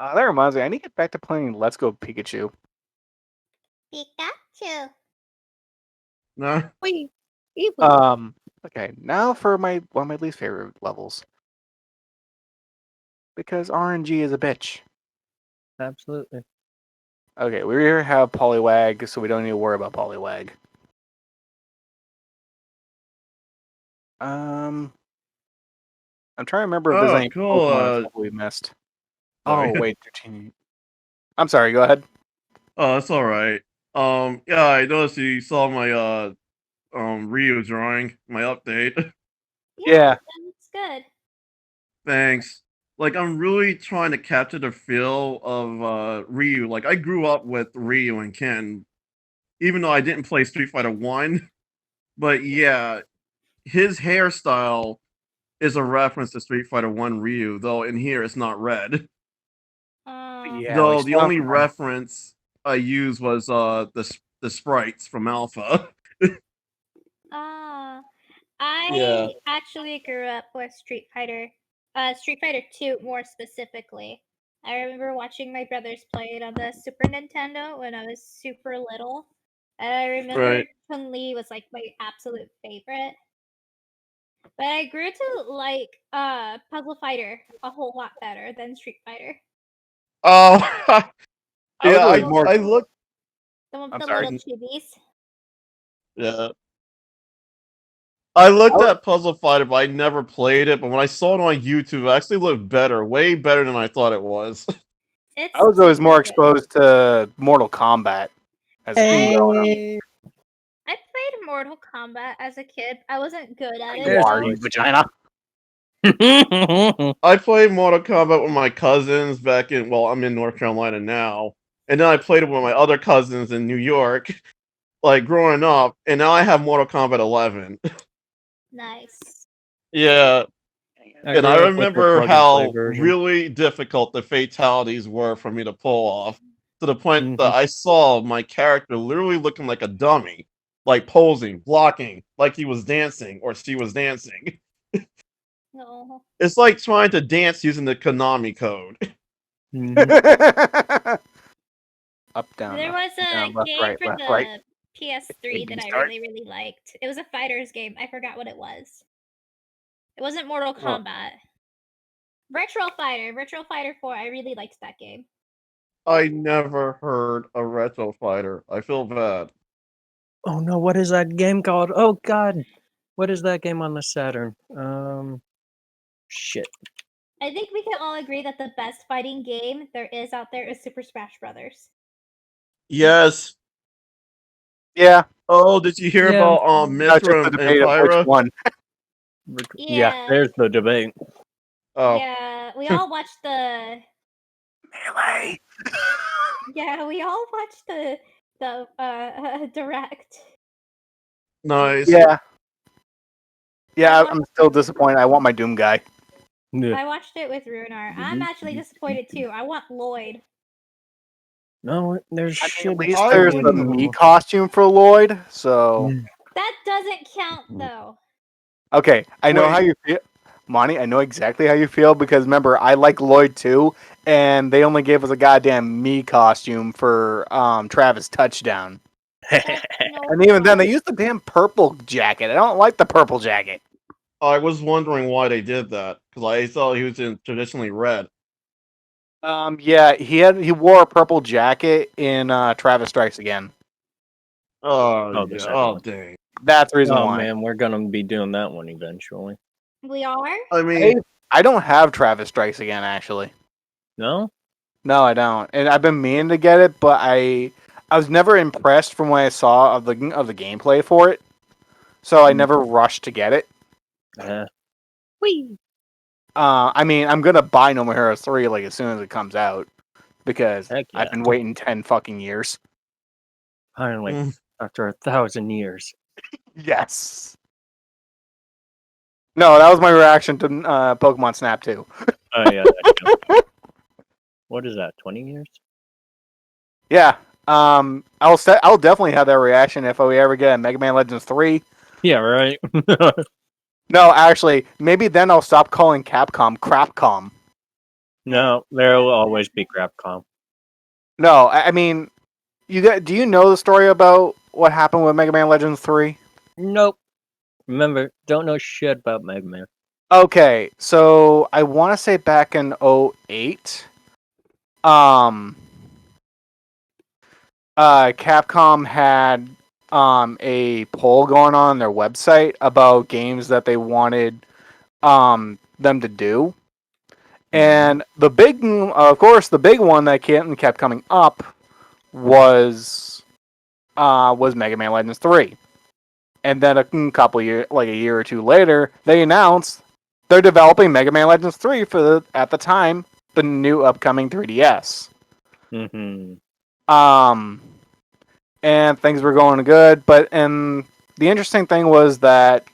That reminds me, I need to get back to playing Let's Go Pikachu. Pikachu. Nah. Wait. Okay, now for one of my least favorite levels. Because RNG is a bitch. Absolutely. Okay, we here have Poliwag, so we don't need to worry about Poliwag. I'm trying to remember if there's any cool, Pokemon we missed. sorry. Oh, wait, 13. I'm sorry, go ahead. Oh, that's alright. Yeah, I noticed you saw my, Ryu drawing, my update. Yeah. That's good. Thanks. Like, I'm really trying to capture the feel of, Ryu. Like, I grew up with Ryu and Ken, even though I didn't play Street Fighter 1. But yeah, his hairstyle is a reference to Street Fighter 1 Ryu, though in here it's not red. Yeah, Though like the only reference I used was the sprites from Alpha. I actually grew up with Street Fighter 2 more specifically. I remember watching my brothers play it on the Super Nintendo when I was super little. And I remember Right. Chun-Li was like my absolute favorite. But I grew to like Puzzle Fighter a whole lot better than Street Fighter. Oh, I yeah. was more. I looked. The one with I'm the sorry. little chibis. Yeah. I looked at Puzzle Fighter, but I never played it. But when I saw it on YouTube, it actually looked better, way better than I thought it was. It's I was always super more good. exposed to Mortal Kombat as a kid growing up. I played Mortal Kombat as a kid. I wasn't good at it. You are, you vagina. I played Mortal Kombat with my cousins back in. Well, I'm in North Carolina now, and then I played it with my other cousins in New York, like growing up. And now I have Mortal Kombat 11. Nice. Yeah. And I remember how version. really difficult the fatalities were for me to pull off, to the point that I saw my character literally looking like a dummy, like posing, blocking, like he was dancing or she was dancing. No. It's like trying to dance using the Konami code. Up, down. There was a down, left, game right, for left, the right. PS3 that I Start. really, really liked. It was a fighter's game. I forgot what it was. It wasn't Mortal Kombat. Virtual Fighter 4. I really liked that game. I never heard a Retro Fighter. I feel bad. Oh no, what is that game called? Oh god. What is that game on the Saturn? Shit. I think we can all agree that the best fighting game there is out there is Super Smash Brothers. Yes. Yeah. Oh, did you hear about Not just Mithra the and debate of which Pyra? one. Yeah, there's the debate. Oh. Yeah, we all watched the Melee. Yeah, we all watched the direct. Nice. Yeah. Yeah, I'm still disappointed. I want my Doom guy. I watched it with Runar. I'm actually disappointed too. I want Lloyd. No, there's At least there's the me costume for Lloyd, so That doesn't count though. okay. I know how you feel, Monty. I know exactly how you feel because remember, I like Lloyd too, and they only gave us a goddamn me costume for Travis Touchdown. And even then, they used the damn purple jacket. I don't like the purple jacket. I was wondering why they did that because I thought he was in traditionally red. Yeah, he wore a purple jacket in Travis Strikes Again. Oh, the yeah. second Oh, one. dang. That's the reason Oh why. man, we're gonna be doing that one eventually. We are? I mean, I don't have Travis Strikes Again actually. No? No, I don't, and I've been meaning to get it, but I was never impressed from what I saw of the gameplay for it, so I never rushed to get it. Whee! I mean, I'm gonna buy No More Heroes 3 like as soon as it comes out because I've been waiting 10 fucking years. Finally, after 1,000 years. Yes. No, that was my reaction to Pokemon Snap 2. Oh yeah. What is that? 20 years? Yeah. I'll definitely have that reaction if we ever get a Mega Man Legends 3. Yeah, right. No, actually, maybe then I'll stop calling Capcom Crapcom. No, there will always be Capcom. No, I mean, do you know the story about what happened with Mega Man Legends 3? Nope. Remember, don't know shit about Mega Man. Okay, so I want to say back in 08, Capcom had a poll going on their website about games that they wanted them to do. And the big one that kept coming up was Mega Man Legends 3. And then a couple years, like a year or two later, they announced they're developing Mega Man Legends 3 for at the time the new upcoming 3DS. Mm-hmm. And things were going good, and the interesting thing was that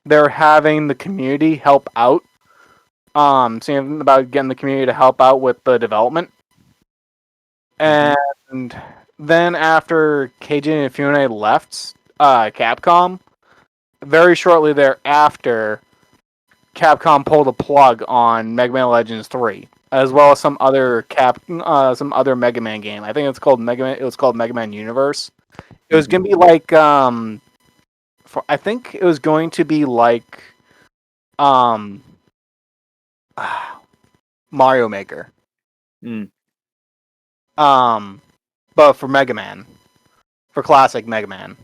they're having the community help out. Seeing about getting the community to help out with the development. And then after Keiji Inafune left Capcom, very shortly thereafter, Capcom pulled a plug on Mega Man Legends 3, as well as some other Mega Man game. I think it's called Mega Man. It was called Mega Man Universe. It was gonna be like I think it was going to be like Mario Maker. But for Mega Man, for classic Mega Man.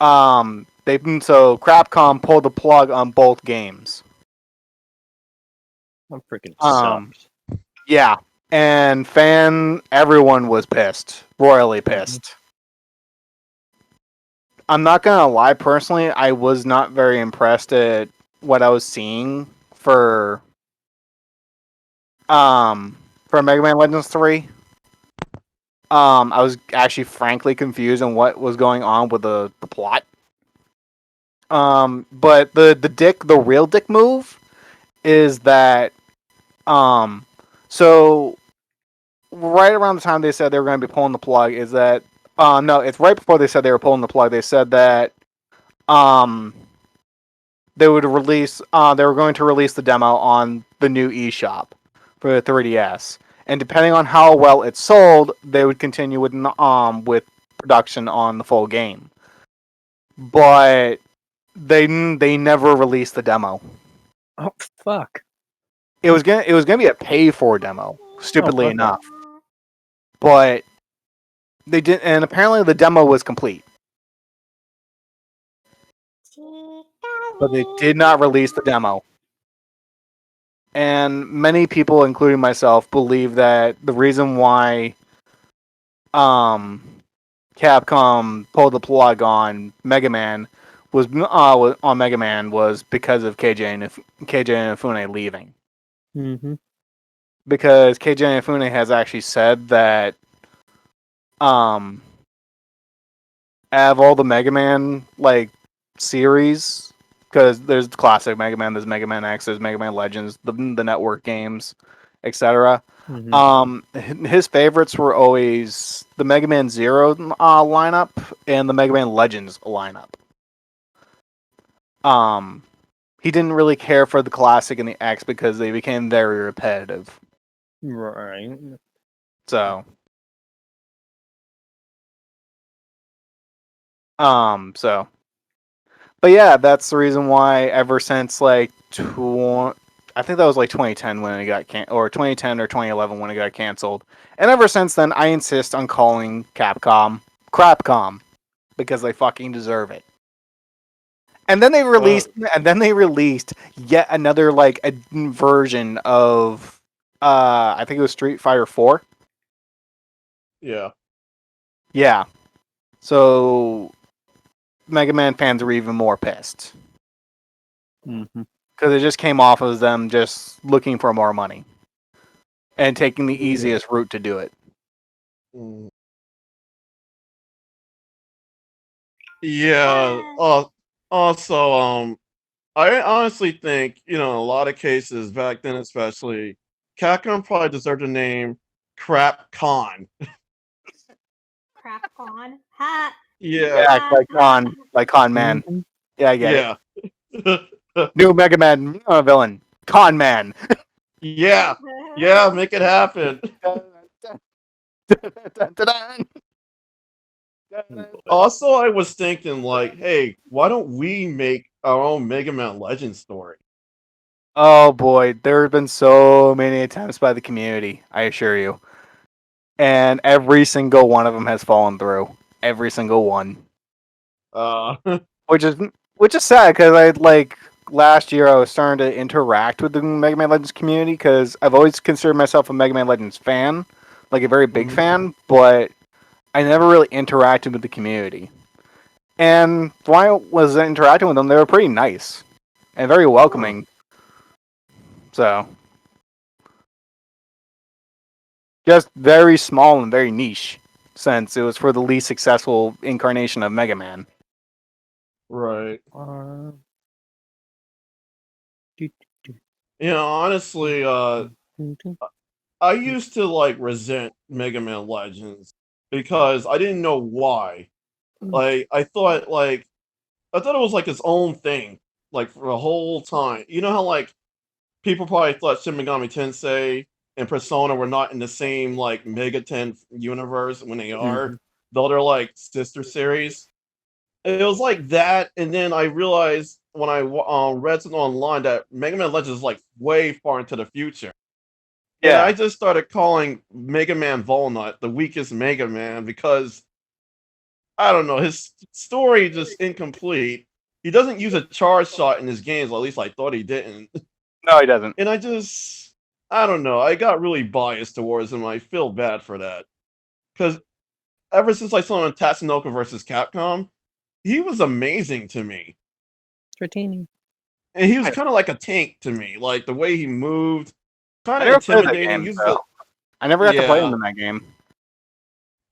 So Capcom pulled the plug on both games. I'm freaking sucks. Yeah, and everyone was pissed, royally pissed. I'm not gonna lie, personally, I was not very impressed at what I was seeing for Mega Man Legends 3. I was actually frankly confused on what was going on with the plot. But the real dick move is that so right around the time they said they were going to be pulling the plug is that no, it's right before they said they were pulling the plug. They said that they would release they were going to release the demo on the new eShop for the 3DS. And depending on how well it sold, they would continue with production on the full game. But they never released the demo. Oh fuck! It was gonna be a pay for demo, stupidly enough. But they didn't, and apparently the demo was complete. But they did not release the demo. And many people, including myself, believe that the reason why Capcom pulled the plug on Mega Man was because of KJ Inafune leaving. Mm-hmm. Because KJ Inafune has actually said that out of all the Mega Man series, because there's classic Mega Man, there's Mega Man X, there's Mega Man Legends, the network games, etc. His favorites were always the Mega Man Zero lineup and the Mega Man Legends lineup. He didn't really care for the classic and the X because they became very repetitive. Right. So but yeah, that's the reason why ever since I think that was 2010 when it got or 2010 or 2011 when it got canceled. And ever since then I insist on calling Capcom Crapcom because they fucking deserve it. And then they released yet another a version of I think it was Street Fighter 4. Yeah. Yeah. So Mega Man fans are even more pissed. Because it just came off as them just looking for more money. And taking the easiest route to do it. Yeah. Also, I honestly think, in a lot of cases back then especially, Capcom probably deserved the name Crapcon. Crapcon? Ha! Yeah. Like Con Man. Yeah, I get it. Yeah. New Mega Man villain. Con Man. Yeah, yeah, make it happen. Also, I was thinking, like, hey, why don't we make our own Mega Man Legends story? Oh boy, there have been so many attempts by the community, I assure you. And every single one of them has fallen through. Every single one. Uh, Which is sad because I like last year I was starting to interact with the Mega Man Legends community because I've always considered myself a Mega Man Legends fan, like a very big Mhm. fan, but I never really interacted with the community. And when I was interacting with them, they were pretty nice and very welcoming. So just very small and very niche, since it was for the least successful incarnation of Mega Man. right. Do, You know, honestly, do. I used to like resent Mega Man Legends because I didn't know why. Like, I thought it was like its own thing, like for the whole time. You know how like people probably thought Shin Megami Tensei and Persona were not in the same like Mega Ten universe when they are, though they're like sister series. It was like that, and then I realized when I read something online that Mega Man Legends is like way far into the future. And I just started calling Mega Man Volnut the weakest Mega Man because I don't know, his story just incomplete. He doesn't use a charge shot in his games, or at least I thought he didn't. No, he doesn't. And I don't know, I got really biased towards him. I feel bad for that. Because ever since I saw him in Tatsunoko versus Capcom, he was amazing to me. Dratini. And he was kind of like a tank to me. Like the way he moved, kind I of never played that intimidating. game, He was though. I never got to play him yeah. in that game.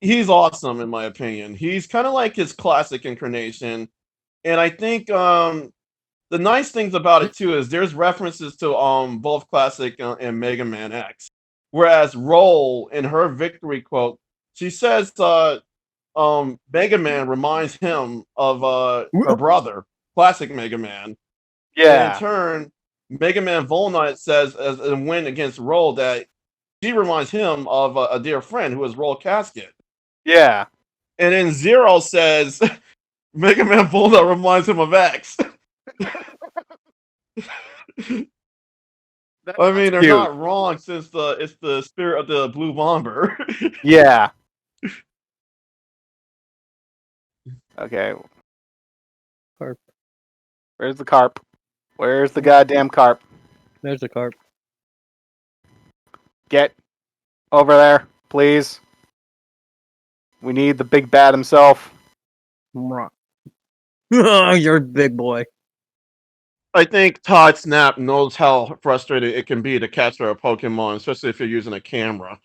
He's awesome in my opinion. He's kind of like his classic incarnation, and I think the nice things about it too is there's references to both classic and Mega Man X. Whereas Roll in her victory quote, she says Mega Man reminds him of her brother, classic Mega Man. And in Yeah. turn, Mega Man Volnut says as a win against Roll that she reminds him of a dear friend who is Roll Casket. Yeah. And then Zero says Mega Man Volnut reminds him of X. I mean, they're cute. not wrong since it's the spirit of the Blue Bomber. Yeah. Okay. Carp. Where's the carp? Where's the goddamn carp? There's the carp. Get over there, please. We need the big bad himself. Oh, you're a big boy. I think Todd Snap knows how frustrating it can be to catch a Pokemon, especially if you're using a camera.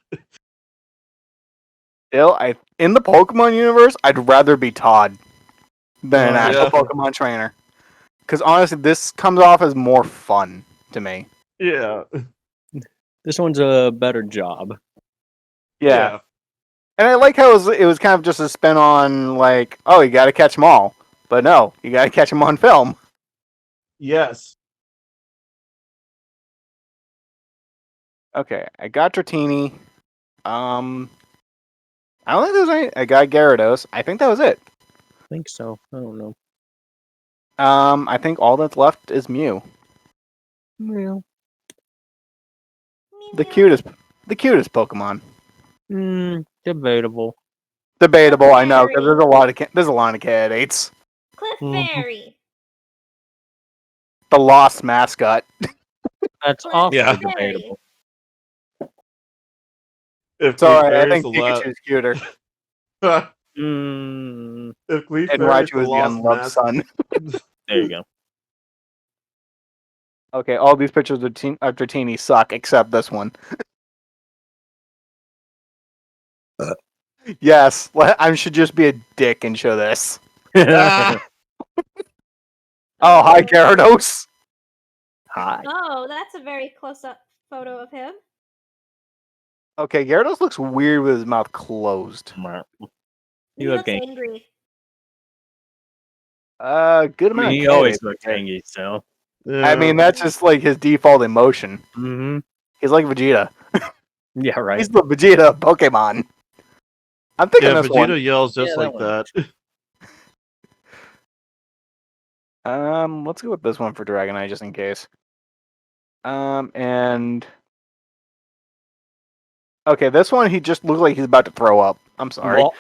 Still, in the Pokemon universe, I'd rather be Todd than an actual Yeah. Pokemon trainer. Because honestly, this comes off as more fun to me. Yeah. This one's a better job. Yeah. And I like how it was kind of just a spin on, like, oh, you gotta catch them all. But no, you gotta catch them on film. Yes. Okay, I got Dratini. I don't think there's any. I got Gyarados. I think that was it. I think so. I don't know. I think all that's left is Mew. Meow. The cutest Pokemon. Debatable. Debatable, I know, because there's a lot of candidates. Clefairy. The lost mascot. That's also Yeah. debatable. If Sorry, I Clefairy's think the Pikachu's cuter. If And Clefairy's Raichu the is the lost unloved mask. son. There you go. Okay, all these pictures of Dratini suck except this one. Yes, I should just be a dick and show this. Ah! Oh, hi, Gyarados. Hi. Oh, that's a very close-up photo of him. Okay, Gyarados looks weird with his mouth closed. He You look looks angry. angry. Good amount He of always candidates looks here. angry, so. I mean, that's just like his default emotion. Mm-hmm. He's like Vegeta. Yeah, right. He's the Vegeta of Pokemon. I'm thinking yeah, this Vegeta one. yells just Yeah, that like one. that. Let's go with this one for Dragonite just in case. And okay, this one he just looked like he's about to throw up. I'm sorry. Well,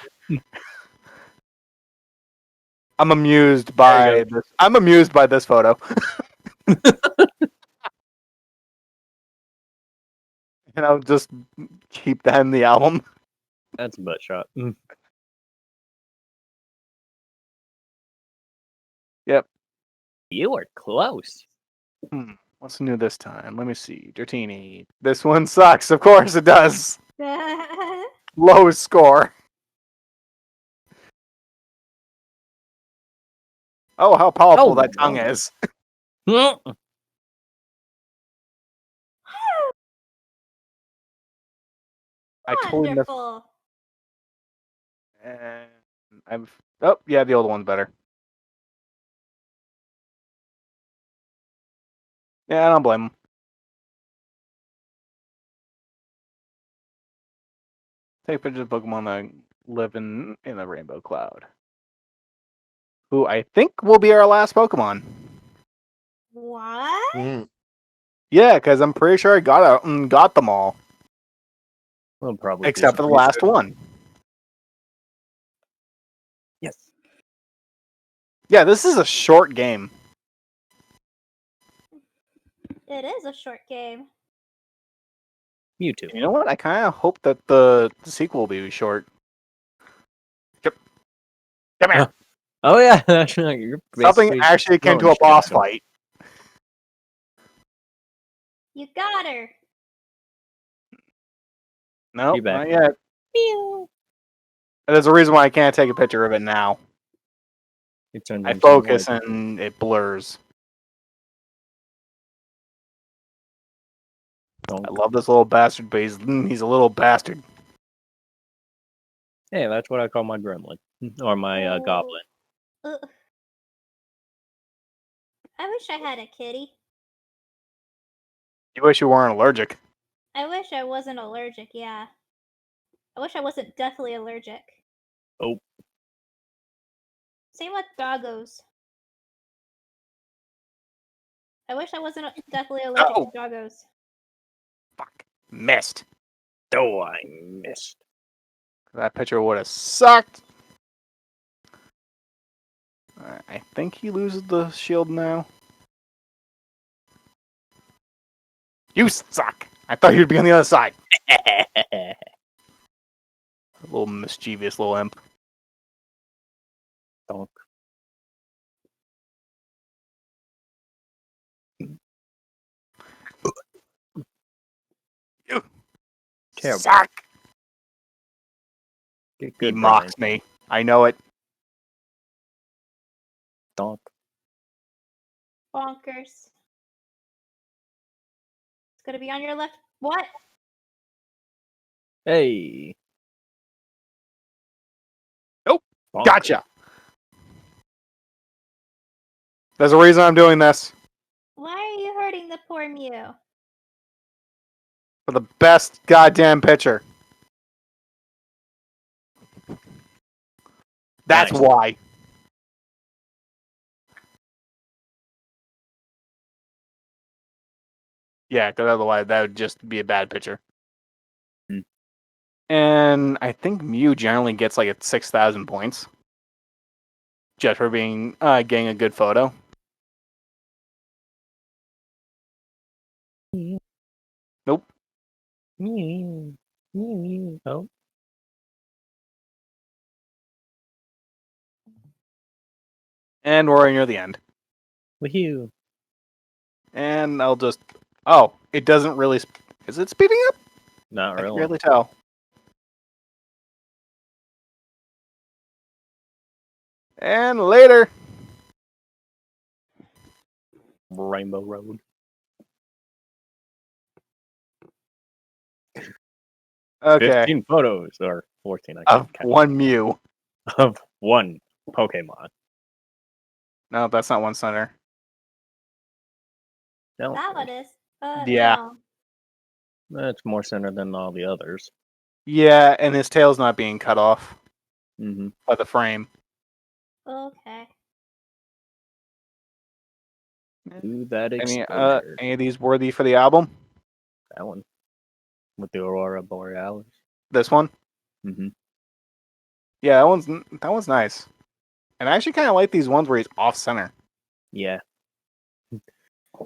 I'm amused There by you this. I'm amused by this photo. And I'll just keep that in the album. that's a butt shot. Mm. Yep. You are close. What's new this time? Let me see. Dratini. This one sucks. Of course it does. Low score. Oh, how powerful Oh, that tongue no. is. I totally missed. Wonderful. And oh yeah, the old one's better. Yeah, I don't blame him. Take pictures of Pokemon that live in the Rainbow Cloud. Who I think will be our last Pokemon. What? Mm. Yeah, because I'm pretty sure I got them all We'll probably do except for some the last research. one. Yes. Yeah, this is a short game. It is a short game. Mewtwo. You know what? I kind of hope that the sequel will be short. Come here. Oh yeah, that's right. You're Something basically actually came to throwing a boss shit at him. fight. You got her. No, You not back. yet. Pew. There's a reason why I can't take a picture of it now. It turns I into focus like, and it blurs. don't- I love this little bastard, but he's a little bastard. Hey, that's what I call my gremlin or my Oh. goblin. Ugh. I wish I had a kitty. You wish you weren't allergic. I wish I wasn't allergic, yeah. I wish I wasn't deathly allergic. Oh. Same with doggos. I wish I wasn't deathly allergic Oh. to doggos. Fuck. Missed. Oh, I missed. That picture would have sucked. I think he loses the shield now. You suck. I thought you'd be on the other side. A little mischievous little imp. Donk. You Terrible. suck. Get He good, mocks me. I know it. Donk. Bonkers. It's gonna be on your left. What? Hey. Nope. Bonk. Gotcha. There's a reason I'm doing this. Why are you hurting the poor Mew? For the best goddamn pitcher. That's Nice. why. Yeah, because otherwise that would just be a bad pitcher. Hmm. And I think Mew generally gets like at 6,000 points. Just for being getting a good photo. Nope. Oh. And we're near the end. Woohoo. And I'll just... Oh, it doesn't really... Is it speeding up? Not I can really. barely tell. And later. Rainbow Road. Okay. 15 photos or 14. I Of can't count. one Mew. Of one Pokemon. No, that's not one center. No, That one is. Yeah. No. that's more center than all the others. Yeah, and his tail's not being cut off Mm-hmm. by the frame. Okay. Ooh, that Any exposure. any of these worthy for the album? That one. With the Aurora Borealis. This one? Mm-hmm. Yeah, that one's nice. And I actually kind of like these ones where he's off center. Yeah.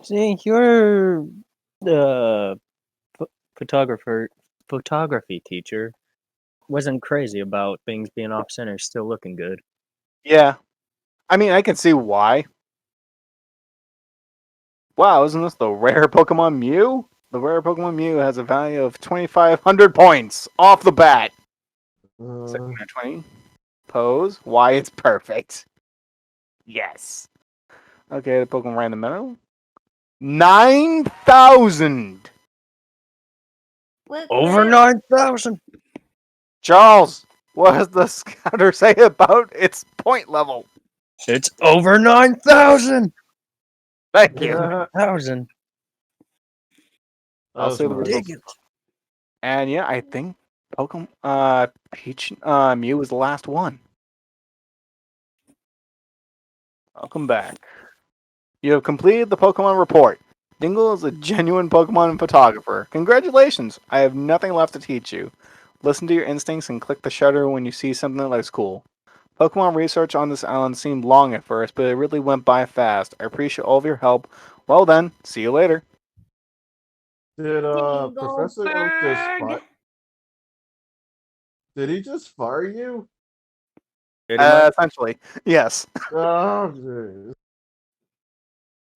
See, your photography teacher wasn't crazy about things being off center, still looking good. Yeah, I mean I can see why. Wow, isn't this the rare Pokemon Mew? The rare Pokemon Mew has a value of 2,500 points off the bat. 20. Pose. Why it's perfect. Yes. Okay, the Pokemon right in the middle. 9,000. Look, Over look. 9,000. Charles, what does the scouter say about its point level? It's over 9,000. Thank you. 1,000. I'll say the nice. results. Dig it. And yeah, I think Pokemon Peach Mew was the last one. Welcome back. You have completed the Pokemon report. Dingle is a genuine Pokemon photographer. Congratulations! I have nothing left to teach you. Listen to your instincts and click the shutter when you see something that looks cool. Pokemon research on this island seemed long at first, but it really went by fast. I appreciate all of your help. Well then, see you later. Did Professor Oak just Dingleberg. Did he just fire you? Pretty much. Essentially, yes. Oh, jeez.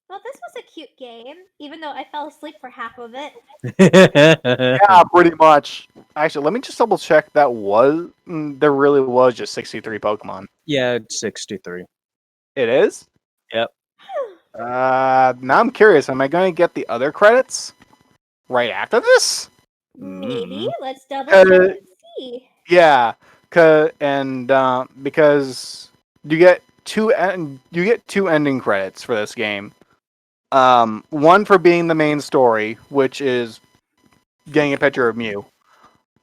Well, this was a cute game, even though I fell asleep for half of it. Yeah, pretty much. Actually, let me just double check. There really was just 63 Pokemon. Yeah, it's 63. It is? Yep. Now I'm curious. Am I going to get the other credits right after this? Maybe. Mm. Let's double check and see. Yeah, because you get two ending credits for this game. One for being the main story, which is getting a picture of Mew.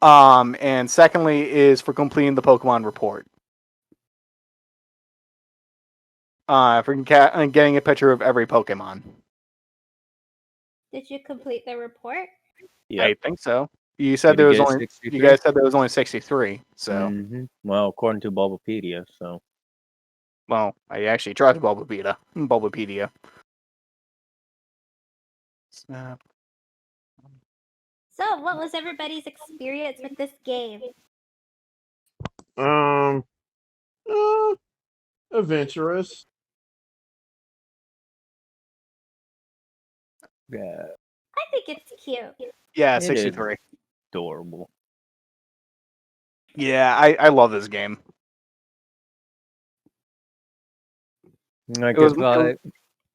And secondly is for completing the Pokemon report. For getting a picture of every Pokemon. Did you complete the report? Yep. I think so. You said Did there you was get only 63? you guys said there was only 63. So Well, according to Bulbapedia, so. well, I actually tried Bulbapedia. Snap. So, what was everybody's experience with this game? Uh, adventurous. Yeah, I think it's cute. Yeah, It is. 63. adorable. Yeah, I love this game. I It was- guess I,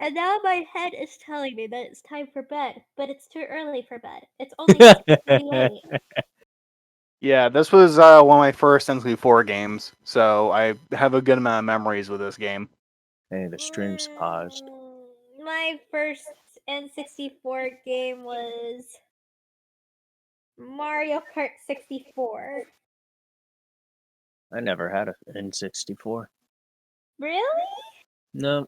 And now my head is telling me that it's time for bed, but it's too early for bed. It's only 6:38. Yeah, this was one of my first N64 games, so I have a good amount of memories with this game. Hey, the stream's paused. My first N64 game was Mario Kart 64. I never had a N64. Really? No.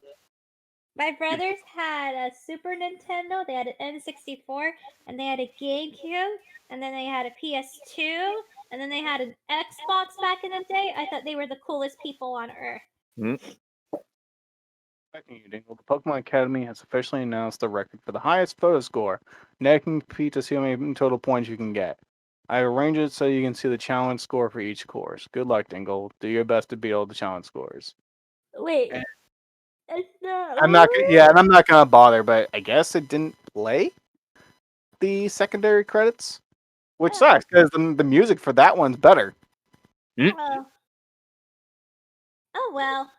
My brothers had a Super Nintendo, they had an N64, and they had a GameCube, and then they had a PS2, and then they had an Xbox back in the day. I thought they were the coolest people on earth. Thank you, Dingle. The Pokemon Academy has officially announced the record for the highest photo score. Now you can compete to see how many total points you can get. I arranged it so you can see the challenge score for each course. Good luck, Dingle. Do your best to beat all the challenge scores. Wait. And- It's not. I'm not gonna bother, but I guess it didn't play the secondary credits, which Oh. sucks because the music for that one's better. Oh. Oh well.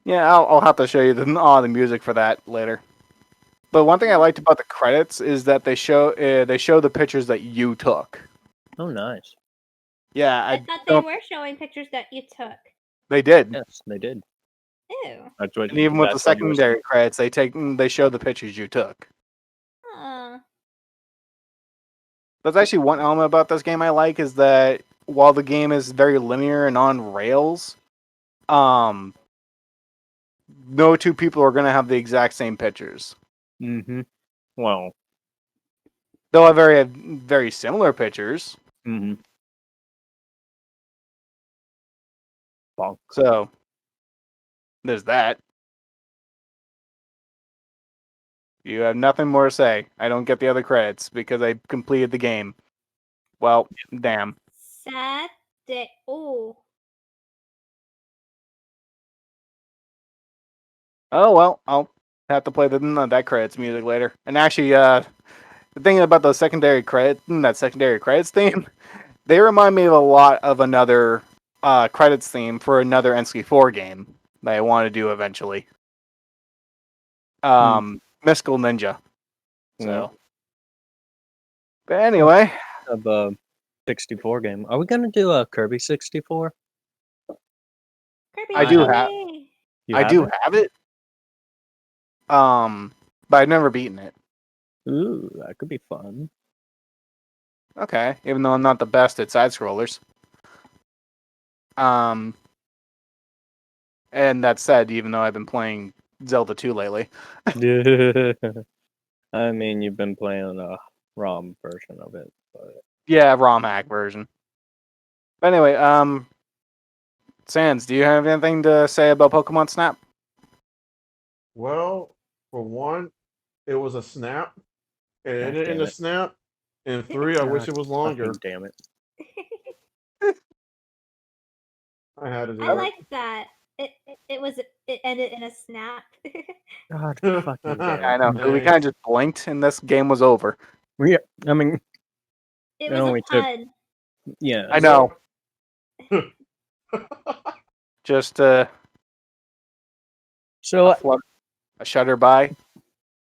Yeah, I'll have to show you the music for that later. But one thing I liked about the credits is that they show the pictures that you took. Oh, nice. Yeah, I thought they were showing pictures that you took. they did. Yes, they did. Ew. That's what. And even with the that's what you were secondary credits, they show the pictures you took. There's actually one element about this game I like is that while the game is very linear and on rails, no two people are going to have the exact same pictures. Mm-hmm. Well. They'll have very similar pictures. Mm-hmm. Bonk. So there's that. You have nothing more to say. I don't get the other credits because I completed the game. Well, damn. Sad day. Oh. Oh well, I'll have to play that credits music later. And actually, the thing about those secondary credits theme, they remind me of a lot of another credits theme for another N64 game that I want to do eventually. Mystical Ninja. So, but anyway, Of a 64 game. Are we gonna do a Kirby 64? Kirby, I do yay. have- You I do it? have it. But I've never beaten it. Ooh, that could be fun. Okay, even though I'm not the best at side scrollers. And that said, even though I've been playing Zelda 2 lately. I mean, you've been playing a ROM version of it, but Yeah, ROM hack version. But anyway, Sans, do you have anything to say about Pokemon Snap? Well, for one, it was a snap. It God ended in damn a it. snap. And three, I wish it was longer. fucking damn it. I had to do I it. like that. It ended in a snap. God fucking damn it. I know. We Thanks. kind of just blinked and this game was over. Yeah, I mean, It It was only a took- pun. yeah. I know. Just So, a shutter by.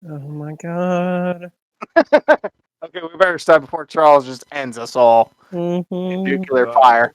oh my god. Okay, we better start before Charles just ends us all. Mhm. Nuclear fire.